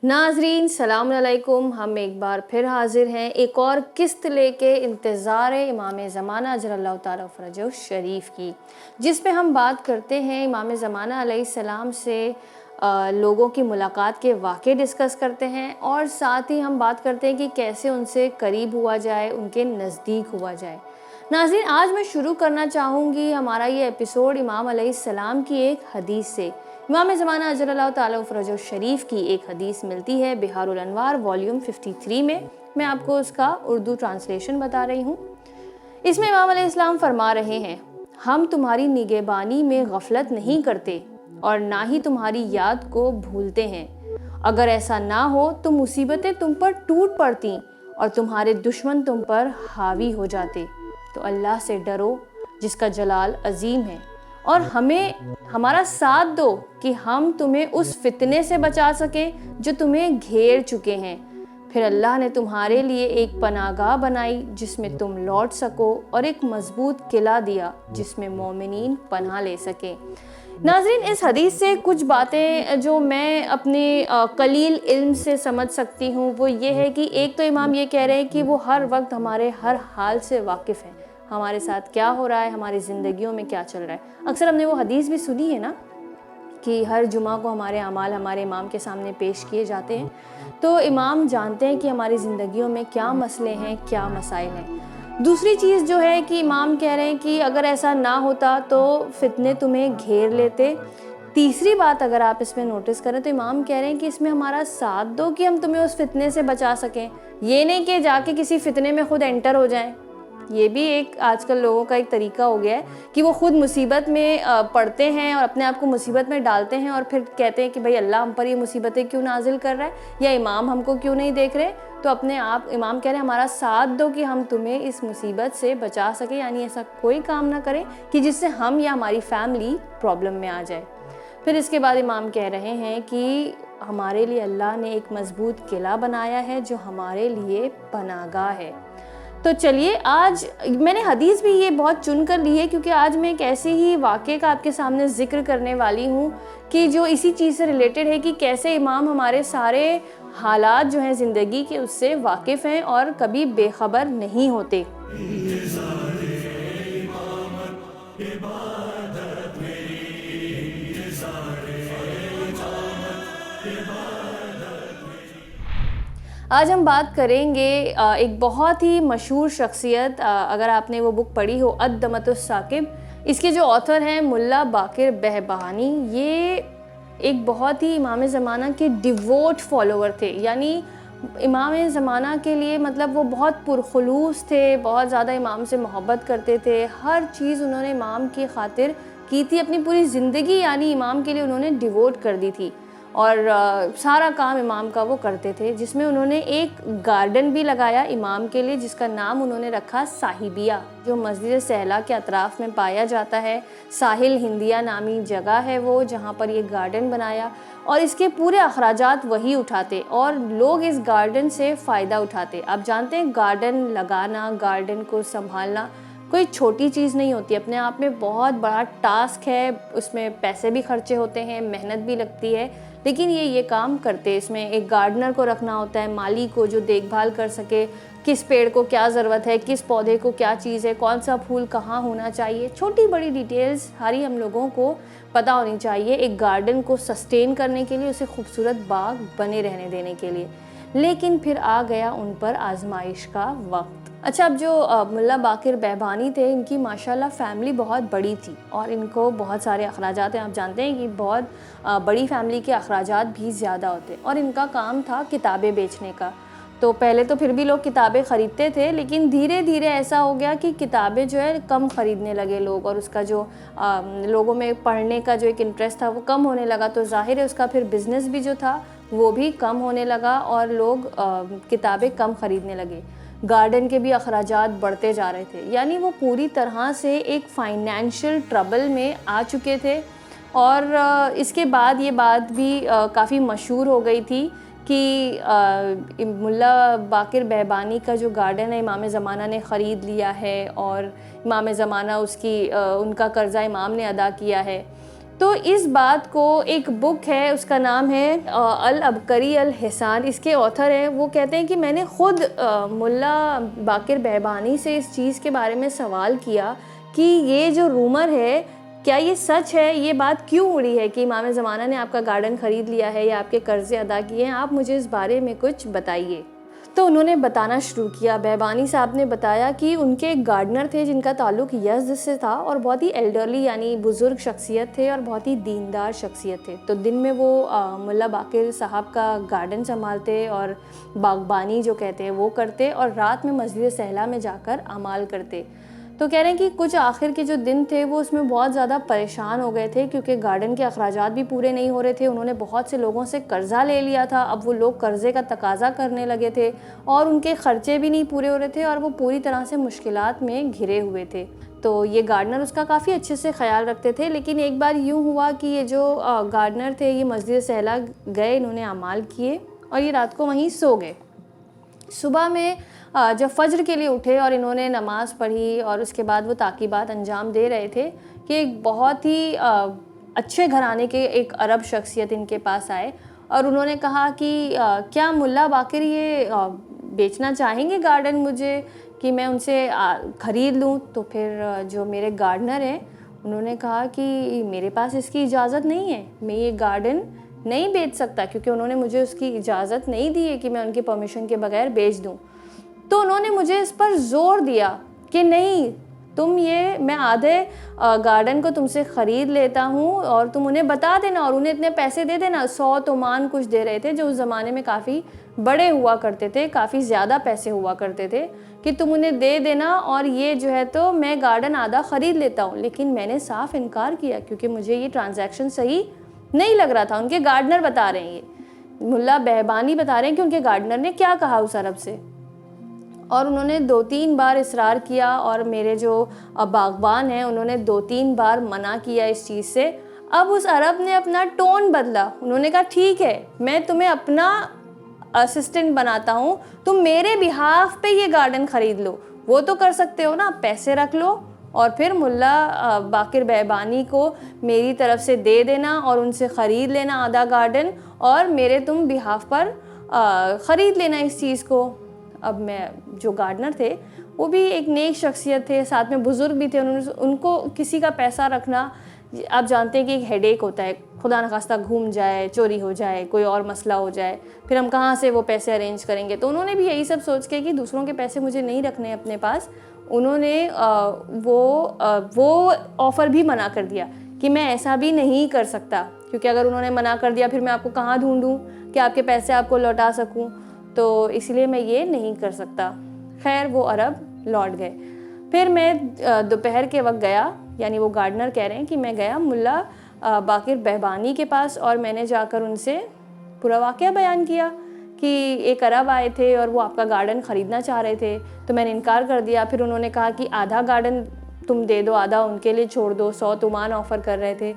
नाजरीन सलाम अलैकुम। हम एक बार फिर हाजिर हैं एक और किस्त लेके इंतज़ार इमाम ज़माना अजरल्लाहु ताला फ़रजहु शरीफ की, जिस पे हम बात करते हैं इमाम ज़माना अलैहिस्सलाम से लोगों की मुलाकात के वाक़े डिस्कस करते हैं और साथ ही हम बात करते हैं कि कैसे उनसे करीब हुआ जाए, उनके नज़दीक हुआ जाए। नाज़रीन, आज मैं शुरू करना चाहूँगी हमारा ये एपिसोड इमाम अलैहिस्सलाम की एक हदीस से। इमाम ज़माना अजरल्लाहु ताला फ़रजहु शरीफ की एक हदीस मिलती है बिहारुल अनवार वॉल्यूम 53 में। मैं आपको उसका उर्दू ट्रांसलेशन बता रही हूँ। इसमें इमाम अलैहिस्सलाम फरमा रहे हैं, हम तुम्हारी निगहबानी में गफलत नहीं करते और ना ही तुम्हारी याद को भूलते हैं। अगर ऐसा ना हो तो मुसीबतें तुम पर टूट पड़ती और तुम्हारे दुश्मन तुम पर हावी हो जाते। तो अल्लाह से डरो जिसका जलाल अजीम है और हमें हमारा साथ दो कि हम तुम्हें उस फितने से बचा सकें जो तुम्हें घेर चुके हैं। फिर अल्लाह ने तुम्हारे लिए एक पनाहगाह बनाई जिसमें तुम लौट सको और एक मजबूत किला दिया जिसमें मोमिनीन पनाह ले सकें। नाज़रीन, इस हदीस से कुछ बातें जो मैं अपने कलील इल्म से समझ सकती हूँ वो ये है कि एक तो इमाम ये कह रहे हैं कि वो हर वक्त हमारे हर हाल से वाकिफ़ हैं, हमारे साथ क्या हो रहा है, हमारी ज़िंदगियों में क्या चल रहा है। अक्सर हमने वो हदीस भी सुनी है ना कि हर जुमा को हमारे अमाल हमारे इमाम के सामने पेश किए जाते हैं, तो इमाम जानते हैं कि हमारी ज़िंदगियों में क्या मसले हैं, क्या मसाइल हैं। दूसरी चीज़ जो है कि इमाम कह रहे हैं कि अगर ऐसा ना होता तो फितने तुम्हें घेर लेते। तीसरी बात अगर आप इसमें नोटिस करें तो इमाम कह रहे हैं कि इसमें हमारा साथ दो कि हम तुम्हें उस फितने से बचा सकें। ये नहीं कि जाके किसी फितने में खुद एंटर हो जाएं। ये भी एक आजकल लोगों का एक तरीका हो गया है कि वो खुद मुसीबत में पड़ते हैं और अपने आप को मुसीबत में डालते हैं और फिर कहते हैं कि भाई अल्लाह हम पर ये मुसीबतें क्यों नाजिल कर रहा है या इमाम हमको क्यों नहीं देख रहे। तो अपने आप इमाम कह रहे हैं हमारा साथ दो कि हम तुम्हें इस मुसीबत से बचा सकें, यानी ऐसा कोई काम ना करें कि जिससे हम या हमारी फैमिली प्रॉब्लम में आ जाए। फिर इसके बाद इमाम कह रहे हैं कि हमारे लिए अल्लाह ने एक मजबूत किला बनाया है जो हमारे लिए पनाहगाह है। तो चलिए, आज मैंने हदीस भी ये बहुत चुन कर ली है क्योंकि आज मैं एक ऐसे ही वाक़े का आपके सामने ज़िक्र करने वाली हूँ कि जो इसी चीज़ से रिलेटेड है कि कैसे इमाम हमारे सारे हालात जो हैं ज़िंदगी के उससे वाकिफ़ हैं और कभी बेखबर नहीं होते। आज हम बात करेंगे एक बहुत ही मशहूर शख्सियत, अगर आपने वो बुक पढ़ी हो अद-दमतुस साकिब, इसके जो ऑथर हैं मुल्ला बाकिर behbahani, ये एक बहुत ही इमाम ज़माना के डिवोट फॉलोवर थे। यानी इमाम ज़माना के लिए मतलब वो बहुत पुरखुलूस थे, बहुत ज़्यादा इमाम से मोहब्बत करते थे। हर चीज़ उन्होंने इमाम की खातिर की थी, अपनी पूरी ज़िंदगी यानी इमाम के लिए उन्होंने डिवोट कर दी थी और सारा काम इमाम का वो करते थे। जिसमें उन्होंने एक गार्डन भी लगाया इमाम के लिए जिसका नाम उन्होंने रखा साहिबिया, जो मस्जिद सहला के अतराफ़ में पाया जाता है। साहिल हिंदिया नामी जगह है वो जहाँ पर ये गार्डन बनाया और इसके पूरे अखराजात वही उठाते और लोग इस गार्डन से फ़ायदा उठाते। आप जानते हैं गार्डन लगाना, गार्डन को संभालना कोई छोटी चीज़ नहीं होती, अपने आप में बहुत बड़ा टास्क है। उसमें पैसे भी खर्चे होते हैं, मेहनत भी लगती है, लेकिन ये काम करते। इसमें एक गार्डनर को रखना होता है, माली को, जो देखभाल कर सके किस पेड़ को क्या ज़रूरत है, किस पौधे को क्या चीज़ है, कौन सा फूल कहाँ होना चाहिए, छोटी बड़ी डिटेल्स सारी हम लोगों को पता होनी चाहिए एक गार्डन को सस्टेन करने के लिए, उसे खूबसूरत बाग बने रहने देने के लिए। लेकिन फिर आ गया उन पर आजमाइश का वक्त। अच्छा, अब जो मुल्ला बाकिर behbahani थे, इनकी माशाल्लाह फ़ैमिली बहुत बड़ी थी और इनको बहुत सारे अखराजात हैं। आप जानते हैं कि बहुत बड़ी फ़ैमिली के अखराजात भी ज़्यादा होते और इनका काम था किताबें बेचने का। तो पहले तो फिर भी लोग किताबें ख़रीदते थे, लेकिन धीरे धीरे ऐसा हो गया कि किताबें जो है कम ख़रीदने लगे लोग और उसका जो लोगों में पढ़ने का जो एक इंटरेस्ट था वो कम होने लगा। तो ज़ाहिर है उसका फिर बिज़नेस भी जो था वो भी कम होने लगा और लोग किताबें कम ख़रीदने लगे। गार्डन के भी अखराजात बढ़ते जा रहे थे, यानी वो पूरी तरह से एक फ़ाइनेंशियल ट्रबल में आ चुके थे। और इसके बाद ये बात भी काफ़ी मशहूर हो गई थी कि मुल्ला बाकिर behbahani का जो गार्डन है इमाम ज़माना ने ख़रीद लिया है और इमाम ज़माना उनका कर्ज़ा इमाम ने अदा किया है। تو اس بات کو ایک بک ہے، اس کا نام ہے العبقری الحسان، اس کے آتھر ہیں، وہ کہتے ہیں کہ میں نے خود ملا باقر بہبانی سے اس چیز کے بارے میں سوال کیا کہ یہ جو رومر ہے کیا یہ سچ ہے، یہ بات کیوں اڑی ہے کہ امام زمانہ نے آپ کا گارڈن خرید لیا ہے یا آپ کے قرضے ادا کیے ہیں، آپ مجھے اس بارے میں کچھ بتائیے۔ تو انہوں نے بتانا شروع کیا۔ بہبانی صاحب نے بتایا کہ ان کے ایک گارڈنر تھے جن کا تعلق یزد سے تھا، اور بہت ہی ایلڈرلی یعنی بزرگ شخصیت تھے اور بہت ہی دیندار شخصیت تھے۔ تو دن میں وہ ملا باقر صاحب کا گارڈن سنبھالتے اور باغبانی جو کہتے ہیں وہ کرتے، اور رات میں مسجد سہلا میں جا کر اعمال کرتے۔ تو کہہ رہے ہیں کہ کچھ آخر کے جو دن تھے وہ اس میں بہت زیادہ پریشان ہو گئے تھے، کیونکہ گارڈن کے اخراجات بھی پورے نہیں ہو رہے تھے۔ انہوں نے بہت سے لوگوں سے قرضہ لے لیا تھا، اب وہ لوگ قرضے کا تقاضا کرنے لگے تھے اور ان کے خرچے بھی نہیں پورے ہو رہے تھے، اور وہ پوری طرح سے مشکلات میں گھرے ہوئے تھے۔ تو یہ گارڈنر اس کا کافی اچھے سے خیال رکھتے تھے، لیکن ایک بار یوں ہوا کہ یہ جو گارڈنر تھے یہ مسجد سہلا گئے، انہوں نے اعمال کیے اور یہ رات کو وہیں سو گئے۔ صبح میں جب فجر کے لیے اٹھے اور انہوں نے نماز پڑھی اور اس کے بعد وہ تعقیبات انجام دے رہے تھے کہ ایک بہت ہی اچھے گھرانے کے ایک عرب شخصیت ان کے پاس آئے اور انہوں نے کہا کہ کیا ملا باقر یہ بیچنا چاہیں گے گارڈن مجھے کہ میں ان سے خرید لوں؟ تو پھر جو میرے گارڈنر ہیں انہوں نے کہا کہ میرے پاس اس کی اجازت نہیں ہے، میں یہ گارڈن نہیں بیچ سکتا، کیونکہ انہوں نے مجھے اس کی اجازت نہیں دی ہے کہ میں ان کی پرمیشن کے بغیر بیچ دوں۔ تو انہوں نے مجھے اس پر زور دیا کہ نہیں، تم میں آدھے گارڈن کو تم سے خرید لیتا ہوں اور تم انہیں بتا دینا اور انہیں اتنے پیسے دے دینا۔ 100 تومان کچھ دے رہے تھے جو اس زمانے میں کافی بڑے ہوا کرتے تھے، کافی زیادہ پیسے ہوا کرتے تھے، کہ تم انہیں دے دینا اور یہ جو ہے تو میں گارڈن آدھا خرید لیتا ہوں۔ لیکن میں نے صاف انکار کیا کیونکہ مجھے یہ ٹرانزیکشن صحیح نہیں لگ رہا تھا۔ ان کے گارڈنر بتا رہے ہیں، یہ ملا بہبانی بتا رہے ہیں کہ ان کے گارڈنر نے کیا کہا اس عرب سے، اور انہوں نے 2-3 بار اصرار کیا اور میرے جو باغبان ہیں انہوں نے 2-3 بار منع کیا اس چیز سے۔ اب اس عرب نے اپنا ٹون بدلا، انہوں نے کہا ٹھیک ہے میں تمہیں اپنا اسسٹنٹ بناتا ہوں، تم میرے بہاف پہ یہ گارڈن خرید لو، وہ تو کر سکتے ہو نا، پیسے رکھ لو اور پھر ملا باقر بہبانی کو میری طرف سے دے دینا اور ان سے خرید لینا آدھا گارڈن، اور میرے تم بہاف پر خرید لینا اس چیز کو۔ اب میں جو گارڈنر تھے وہ بھی ایک نیک شخصیت تھے، ساتھ میں بزرگ بھی تھے، ان کو کسی کا پیسہ رکھنا آپ جانتے ہیں کہ ایک ہیڈ ایک ہوتا ہے، خدا نخواستہ گھوم جائے، چوری ہو جائے، کوئی اور مسئلہ ہو جائے، پھر ہم کہاں سے وہ پیسے ارینج کریں گے۔ تو انہوں نے بھی یہی سب سوچ کے کہ دوسروں کے پیسے مجھے نہیں رکھنے اپنے پاس، انہوں نے وہ آفر بھی منع کر دیا کہ میں ایسا بھی نہیں کر سکتا، کیونکہ اگر انہوں نے منع کر دیا پھر میں آپ کو کہاں ڈھونڈوں کہ آپ کے پیسے آپ کو لوٹا سکوں، تو اس لیے میں یہ نہیں کر سکتا۔ خیر وہ عرب لوٹ گئے۔ پھر میں دوپہر کے وقت گیا، یعنی وہ گارڈنر کہہ رہے ہیں کہ میں گیا ملا باقر بہبانی کے پاس اور میں نے جا کر ان سے پورا واقعہ بیان کیا کہ ایک عرب آئے تھے اور وہ آپ کا گارڈن خریدنا چاہ رہے تھے، تو میں نے انکار کر دیا۔ پھر انہوں نے کہا کہ آدھا گارڈن تم دے دو، آدھا ان کے لیے چھوڑ دو، 100 تومان آفر کر رہے تھے۔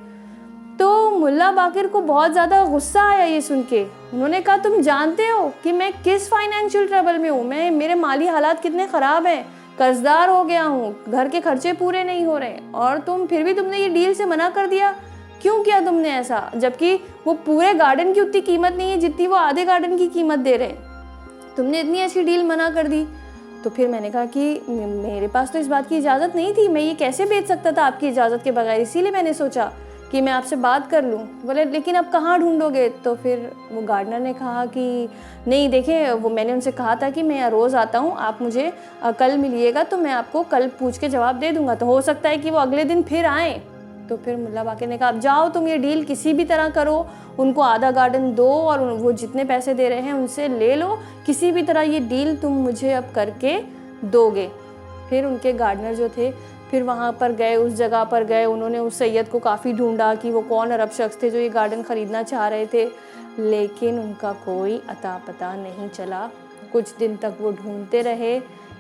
تو ملا باقر کو بہت زیادہ غصہ آیا یہ سن کے، انہوں نے کہا تم جانتے ہو کہ میں کس فائنینشیل ٹربل میں ہوں، میرے مالی حالات کتنے خراب ہیں، قرض دار ہو گیا ہوں، گھر کے خرچے پورے نہیں ہو رہے، اور پھر بھی تم نے یہ ڈیل سے منع کر دیا، کیوں کیا تم نے ایسا، جبکہ وہ پورے گارڈن کی اتنی قیمت نہیں ہے جتنی وہ آدھے گارڈن کی قیمت دے رہے ہیں، تم نے اتنی اچھی ڈیل منع کر دی۔ تو پھر میں نے کہا کہ میرے پاس تو اس بات کی اجازت نہیں تھی، میں یہ کیسے بیچ سکتا تھا آپ کی اجازت کے بغیر، اسی لیے میں نے سوچا کہ میں آپ سے بات کر لوں۔ بولے لیکن اب کہاں ڈھونڈو گے؟ تو پھر وہ گارڈنر نے کہا کہ نہیں دیکھیں، وہ میں نے ان سے کہا تھا کہ میں روز آتا ہوں، آپ مجھے کل ملیے گا تو میں آپ کو کل پوچھ کے جواب دے دوں گا، تو ہو سکتا ہے کہ وہ اگلے دن پھر آئیں۔ تو پھر ملا باقر نے کہا اب جاؤ تم یہ ڈیل کسی بھی طرح کرو، ان کو آدھا گارڈن دو اور وہ جتنے پیسے دے رہے ہیں ان سے لے لو، کسی بھی طرح یہ ڈیل تم مجھے اب کر کے دو گے۔ پھر ان کے گارڈنر جو تھے پھر وہاں پر گئے، اس جگہ پر گئے، انہوں نے اس سید کو کافی ڈھونڈا کہ وہ کون عرب شخص تھے جو یہ گارڈن خریدنا چاہ رہے تھے، لیکن ان کا کوئی اتا پتہ نہیں چلا۔ کچھ دن تک وہ ڈھونڈتے رہے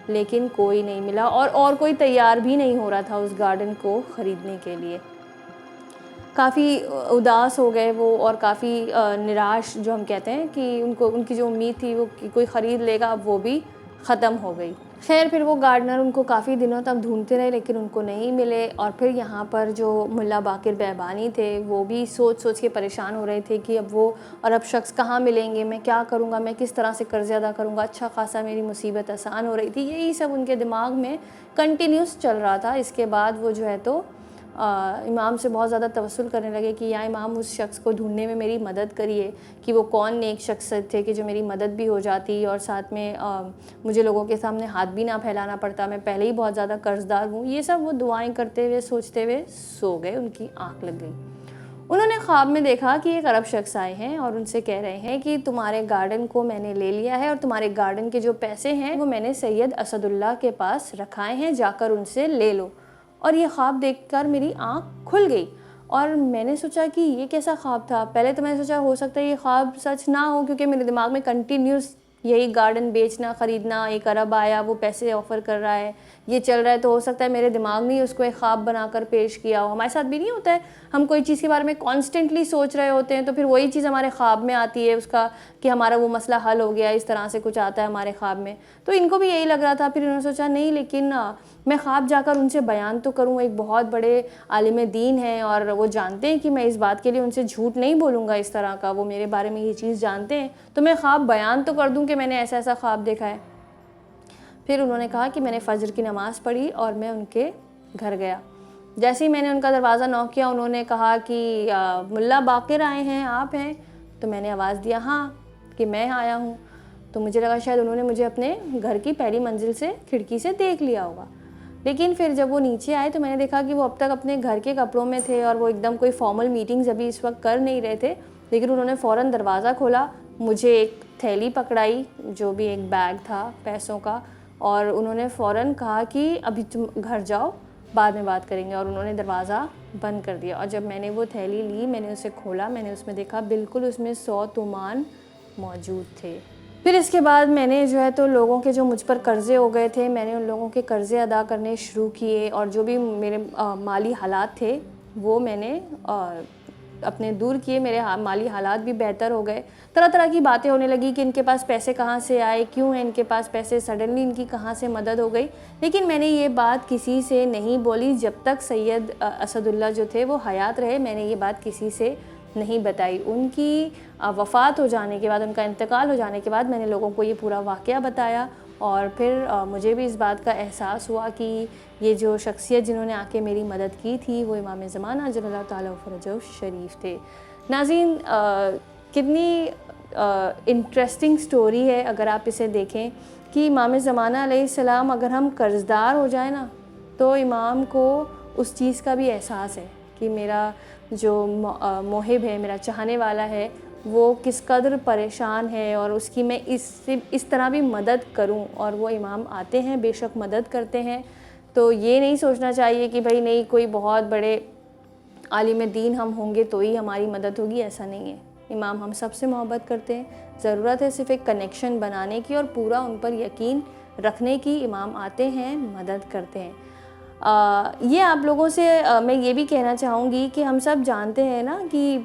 لیکن کوئی نہیں ملا، اور کوئی تیار بھی نہیں ہو رہا تھا اس گارڈن کو خریدنے کے لیے۔ کافی اداس ہو گئے وہ اور کافی نراش جو ہم کہتے ہیں کہ ان کی جو امید تھی وہ کوئی خرید لے گا، اب وہ بھی ख़त्म हो गई। खैर फिर वो गार्डनर उनको काफ़ी दिनों तक ढूंढते रहे लेकिन उनको नहीं मिले, और फिर यहाँ पर जो मुल्ला बाकिर बैबानी थे वो भी सोच सोच के परेशान हो रहे थे कि अब वो अरब शख्स कहाँ मिलेंगे, मैं क्या करूँगा, मैं किस तरह से कर्ज़े अदा करूँगा, अच्छा खासा मेरी मुसीबत आसान हो रही थी, यही सब उनके दिमाग में कंटिन्यूस चल रहा था। इसके बाद वो जो है तो इमाम से बहुत ज़्यादा तवस्सुल करने लगे कि या इमाम उस शख्स को ढूंढने में मेरी मदद करिए कि वो कौन नेक शख्स थे कि जो मेरी मदद भी हो जाती और साथ में मुझे लोगों के सामने हाथ भी ना फैलाना पड़ता, मैं पहले ही बहुत ज़्यादा कर्ज़दार हूँ। ये सब वो दुआएं करते हुए सोचते हुए सो गए, उनकी आँख लग गई। उन्होंने ख्वाब में देखा कि एक अरब शख्स आए हैं और उनसे कह रहे हैं कि तुम्हारे गार्डन को मैंने ले लिया है और तुम्हारे गार्डन के जो पैसे हैं वो मैंने सैयद असदुल्ला के पास रखाए हैं, जाकर उनसे ले लो। और ये ख्वाब देखकर मेरी आँख खुल गई और मैंने सोचा कि ये कैसा ख्वाब था। पहले तो मैंने सोचा हो सकता है ये ख्वाब सच ना हो, क्योंकि मेरे दिमाग में कंटिन्यूस यही गार्डन बेचना ख़रीदना, एक अरब आया वो पैसे ऑफ़र कर रहा है, ये चल रहा है, तो हो सकता है मेरे दिमाग ने उसको एक ख्वाब बनाकर पेश किया हो। हमारे साथ भी नहीं होता है, हम कोई चीज़ के बारे में कॉन्स्टेंटली सोच रहे होते हैं तो फिर वही चीज़ हमारे ख्वाब में आती है, उसका कि हमारा वो मसला हल हो गया, इस तरह से कुछ आता है हमारे ख्वाब में। तो इनको भी यही लग रहा था। फिर इन्होंने सोचा नहीं, लेकिन मैं ख्वाब जाकर उनसे बयान तो करूँ, एक बहुत बड़े आलिम दीन हैं और वो जानते हैं कि मैं इस बात के लिए उनसे झूठ नहीं बोलूँगा इस तरह का, वो मेरे बारे में ये चीज़ जानते हैं, तो मैं ख्वाब बयान तो कर दूँ कि मैंने ऐसा ऐसा ख्वाब देखा है। फिर उन्होंने कहा कि मैंने फ़जर की नमाज़ पढ़ी और मैं उनके घर गया। जैसे ही मैंने उनका दरवाज़ा नॉक किया, उन्होंने कहा कि मुल्ला बाकिर आए हैं, आप हैं? तो मैंने आवाज़ दिया हाँ कि मैं आया हूँ। तो मुझे लगा शायद उन्होंने मुझे अपने घर की पहली मंजिल से खिड़की से देख लिया होगा। लेकिन फिर जब वो नीचे आए तो मैंने देखा कि वो अब तक अपने घर के कपड़ों में थे और वो एकदम कोई फॉर्मल मीटिंग्स अभी इस वक्त कर नहीं रहे थे। लेकिन उन्होंने फ़ौरन दरवाज़ा खोला, मुझे एक थैली पकड़ाई जो भी एक बैग था पैसों का, और उन्होंने फ़ौरन कहा कि अभी तुम घर जाओ, बाद में बात करेंगे, और उन्होंने दरवाज़ा बंद कर दिया। और जब मैंने वो थैली ली, मैंने उसे खोला, मैंने उसमें देखा बिल्कुल उसमें 100 तूमान मौजूद थे। फिर इसके बाद मैंने जो है तो लोगों के जो मुझ पर कर्ज़े हो गए थे, मैंने उन लोगों के कर्ज़े अदा करने शुरू किए, और जो भी मेरे माली हालात थे वो मैंने अपने दूर किए। मेरे माली हालात भी बेहतर हो गए। तरह तरह की बातें होने लगी कि इनके पास पैसे कहाँ से आए, क्यों है इनके पास पैसे, सडनली इनकी कहाँ से मदद हो गई। लेकिन मैंने ये बात किसी से नहीं बोली जब तक सैयद असदुल्ला जो थे वो हयात रहे, मैंने ये बात किसी से नहीं बताई। उनकी वफ़ात हो जाने के बाद, उनका इंतकाल हो जाने के बाद मैंने लोगों को ये पूरा वाक़या बताया, और फिर मुझे भी इस बात का एहसास हुआ कि ये जो शख्सियत जिन्होंने आके मेरी मदद की थी वो इमाम ज़माना अजल्लल्लाहु ताला फ़रजहु शरीफ थे। नाज़रीन, कितनी इंटरेस्टिंग स्टोरी है अगर आप इसे देखें कि इमाम ज़माना अलैहिस्सलाम, अगर हम कर्ज़दार हो जाए ना तो इमाम को उस चीज़ का भी एहसास है कि मेरा जो मोहिब है, मेरा चाहने वाला है, वो किस कदर परेशान है और उसकी मैं इस तरह भी मदद करूं। और वो इमाम आते हैं, बेशक मदद करते हैं। तो ये नहीं सोचना चाहिए कि भाई नहीं, कोई बहुत बड़े आलिम दीन हम होंगे तो ही हमारी मदद होगी, ऐसा नहीं है। इमाम हम सब से मोहब्बत करते हैं, ज़रूरत है सिर्फ़ एक कनेक्शन बनाने की और पूरा उन पर यकीन रखने की। इमाम आते हैं, मदद करते हैं। ये आप लोगों से मैं ये भी कहना चाहूँगी कि हम सब जानते हैं ना कि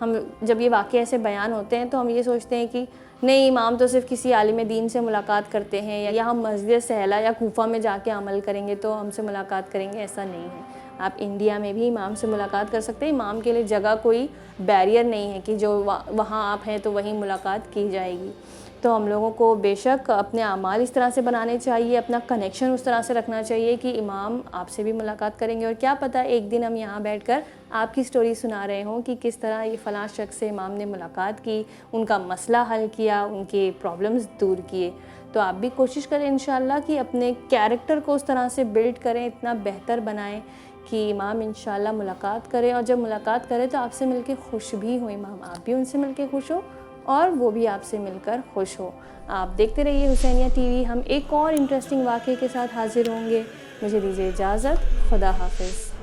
हम जब ये वाक़े ऐसे बयान होते हैं तो हम ये सोचते हैं कि नहीं, इमाम तो सिर्फ़ किसी आलिम दीन से मुलाकात करते हैं या हम मस्जिद सहला या कूफा में जाके अमल करेंगे तो हमसे मुलाकात करेंगे, ऐसा नहीं है। आप इंडिया में भी इमाम से मुलाकात कर सकते हैं। इमाम के लिए जगह कोई बैरियर नहीं है कि जो वहाँ आप हैं तो वहीं मुलाकात की जाएगी। तो हम लोगों को बेशक अपने अमाल इस तरह से बनाने चाहिए, अपना कनेक्शन उस तरह से रखना चाहिए कि इमाम आपसे भी मुलाकात करेंगे। और क्या पता एक दिन हम यहाँ बैठकर आपकी स्टोरी सुना रहे हों कि किस तरह ये फ़लाँ शख्स से इमाम ने मुलाकात की, उनका मसला हल किया, उनके प्रॉब्लम्स दूर किए। तो आप भी कोशिश करें इंशाअल्लाह कि अपने कैरेक्टर को उस तरह से बिल्ड करें, इतना बेहतर बनाएं कि इमाम इंशाअल्लाह मुलाकात करें, और जब मुलाकात करें तो आपसे मिलके खुश भी हो इमाम, आप भी उनसे मिलके खुश हो और वो भी आपसे मिलकर खुश हो। आप देखते रहिए हुसैनिया टीवी। हम एक और इंटरेस्टिंग वाक़े के साथ हाज़िर होंगे। मुझे दीजिए इजाज़त। खुदा हाफ़िज़।